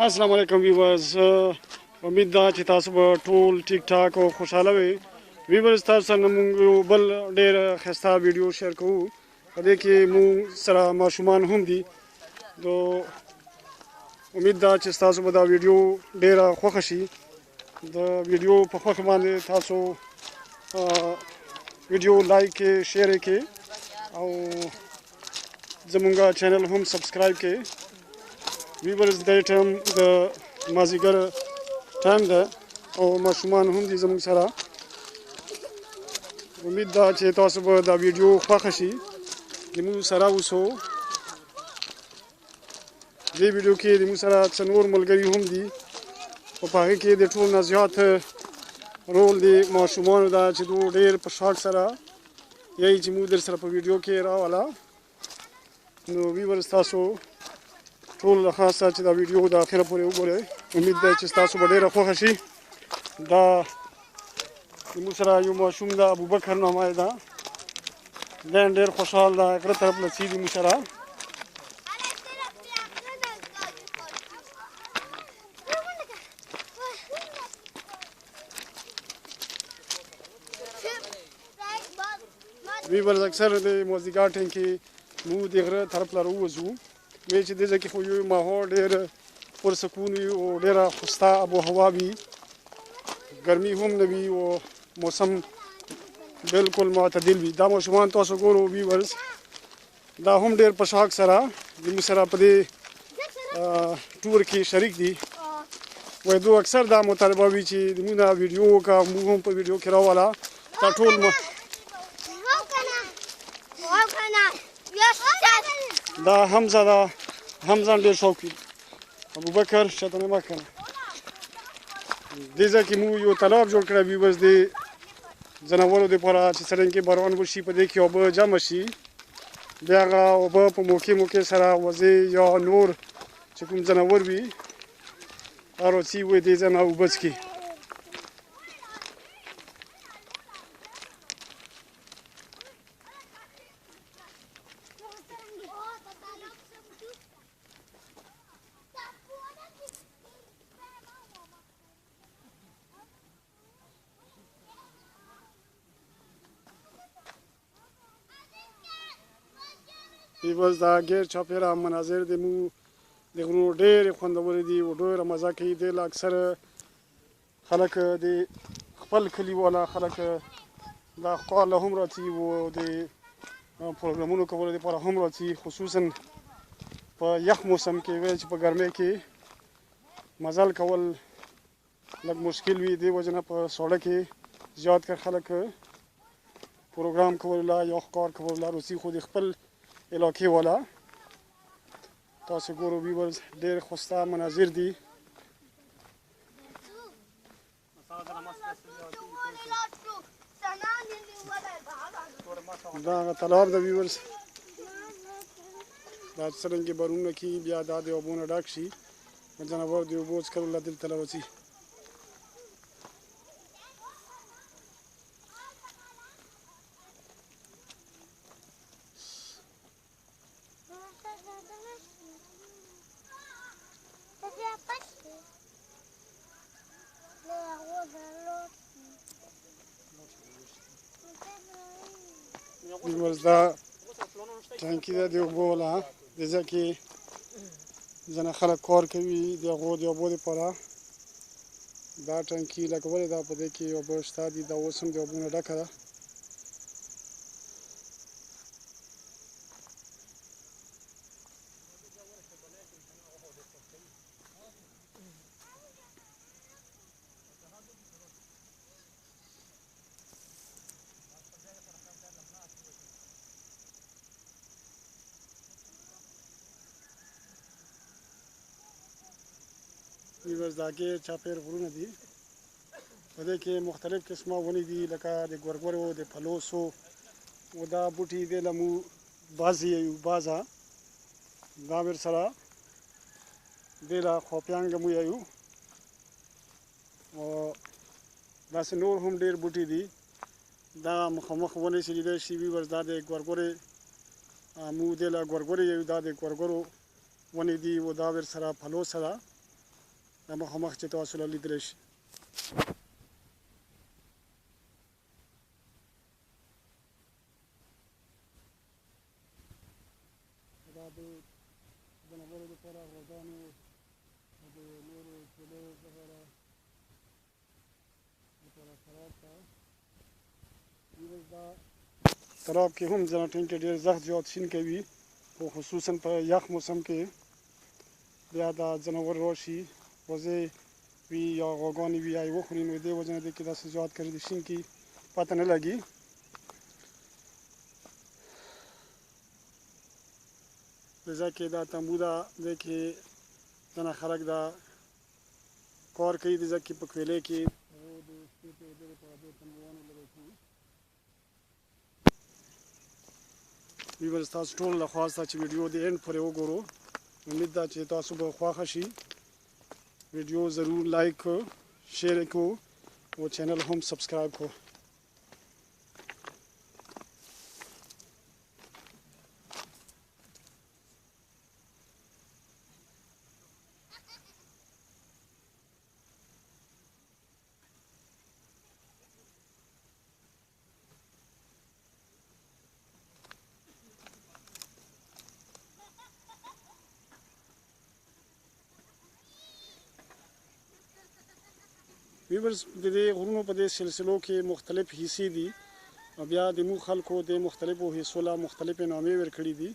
अस्सलाम वालेकुम व्यूवर्स उम्मीद दा چې تاسو به ټول ټیک ټاک او خوشاله وي व्यूवर्स تاسو سره موږ یو بل ډېر ښایسته ویډیو شیر کوو په دې کې موږ سره ماشومان هم دي نو امید ده چې تاسو به دا ویډیو ډېره خوښه شي د ویډیو په خوښه باندې تاسو ویډیو لایک کړئ شیر یې کړئ او زموږ چینل هم سبسکرایب کړئ व्यूवर्स د ټایم د مازیګر ټایم ده او ماشومان هم دي زموږ سره امید ده چې تاسو به دا ویډیو خوښه شي زموږ سره اوسو دې ویډیو کې زموږ سره څه نور ملګري هم دي او په هغې کې د ټول نه زیات رول د ماشومانو ده چې دوی ډېر په شوق سره یایي چې موږ در سره په ویډیو کې راوله نو व्यूवर्स تاسو ټول خاصه چې دا ویډیو د اخره پورې وګورئ امید ده چې تاسو به ډېره خوښه شي دا زموږ سره یو ماشوم ده ابوبکر نومه یې ده دی هم ډېر خوشحال ده غره طرف له ځي زموږ سره व्यूवर्स اکثر د مازدیګر ټایم کې موږ د غره طرف له راووځو وی چې دې ځای کې خو یو ماحول ډېر پرسکون وي او ډېره ښایسته آب و هوا وي ګرمي هم نه وي او موسم بالکل معتدل وي دا ماشومان تاسو ګورو व्यूवर्स دا هم ډېر په شوق سره زموږ سره په دې ټور کې شریک دي وایي دوی اکثر دا مطالبه وي چې زموږ نه ویډیو وکړه موږ هم په ویډیو کې راوله دا ټول دا حمزه ده حمزه ډېر شوق وي ابوبکر شاته مه کنه دې ځای کې موږ یو تالاب جوړ کړی व्यूवर्स د ځناورو دپاره چې څرنګه باران وشي په دې کې اوبه جمع شي بیا هغه اوبه په موقع سره وزې یا نور چې کوم ځناور وي هر څه وي دې ځای نه اوبه څښي व्यूवर्स دا غیر چاپیره مناظر د مو د غرونو ډېرې خوندورې دي او ډېره مزه کوي دې له اکثره خلک د خپل کلي والا خلک دا ښکار له هم راځي او د پروګرامونو کولو دپاره هم راځي خصوصا په یخ موسم کې وایي چې په ګرمۍ کې مزل کول لږ مشکل وي دې وجه نه په سوړه کې زیات کر خلک پروګرام کولو لا یا ښکار کولو لا راځي خو د خپل علاقې والا تاسو ګورو व्यूवर्स ډېر ښایسته مناظر دي دا هغه تالاب ده व्यूवर्स دا څرنګه بارونه کې بیا دا د اوبو نه ډک شي ځناور د اوبو څښلو له دلته راوځي व्यूवर्स دا ټانکي ده د اوبو والا د ځای کې ځینې خلک کار کوي د هغو د اوبو دپاره دا ټانکي لګولې ده په دې کې اوبه شته دي دا اوس هم د اوبو نه ډکه ده व्यूवर्स دا کې چاپیر غرونه دي په دې کې مختلف قسمه ونې دي لکه د ګورګورو د پلوسو او دا بوټي د لمو بازي یو بازا دا ور سره د لا خوپیانګ مو یو او دا نور هم ډېر بوټي دي دا مخامخ ونې چې لیدای شي व्यूवर्स دا د ګورګورې مو د لا ګورګورې یو دا د ګورګورو ونې دي او دا ور سره پلو سره دا مخامخ چې تاسو لیدلی شئ. دا د ځناورو لپاره غواګانو او د نورو چیلو لپاره خراب ته دا تالاب کې هم ځینې ټیم کې ډېر سخت زیات سیند کوي، خو خصوصا په یخ موسم کې بیا دا ځناور راشي وزې وي یا غواګانې وي یا یې وخوري، نو دې وجه نه دې کې داسې زیات کړي د سیند کې پته نه لګي. د ځای کې دا تمبو ده، دې کې ځینې خلک دا کار کوي، د ځای کې په کویلۍ کې د شپې په اوبو لپاره ډېر تمبوګانې لګوي کوي. ویورز تاسو ټول له خواسته چې ویډیو د اینډ پورې وګورو. امید ده چې تاسو به خوښه شي. ویډیو ضرور لایک کو، شیر کو او چینل هم سبسکرایب کو. ویورز د دې غرونو په دې سلسلو کې مختلف حصې دي او بیا د مو خلکو د مختلفو حصو له مختلفې نامې ورکړي دي.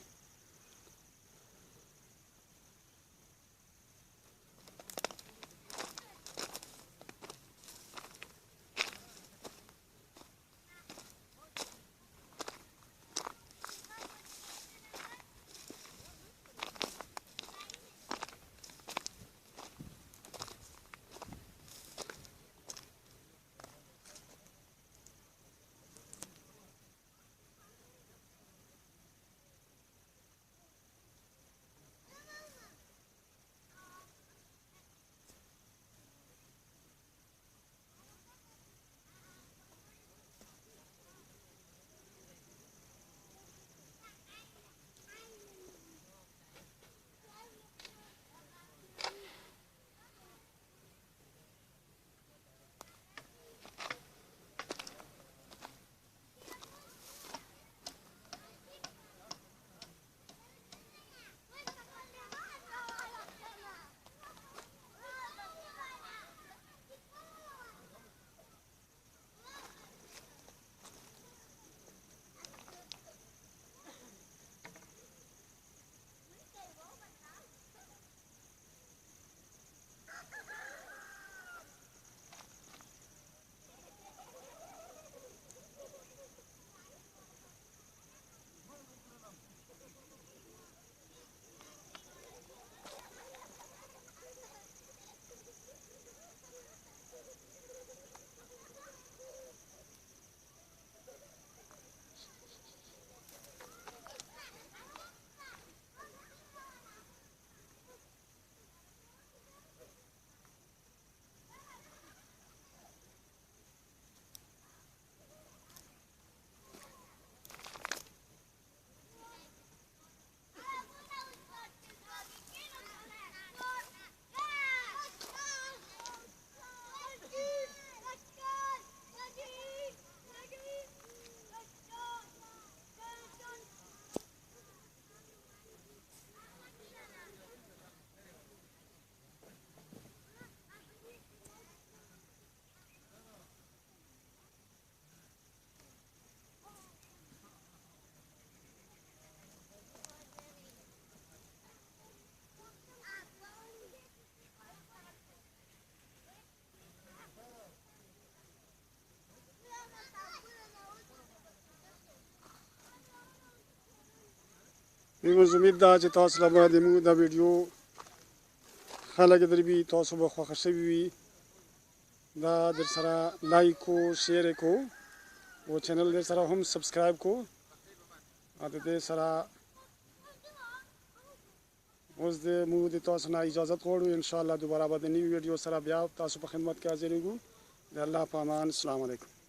ویورز امید ده چې تاسو له به زموږ دا ویډیو ښه لګېدلی وي، تاسو به خوښه شوي وي. دا در سره لایک کو، شیر کو او چینل در سره هم سبسکرایب کو. او د دې سره اوس د موږ د تاسو نه اجازت غواړو. انشاءالله دوباره به د نوي ویډیو سره بیا تاسو په خدمت کې حاضرېږو. د الله په امان. السلام علیکم.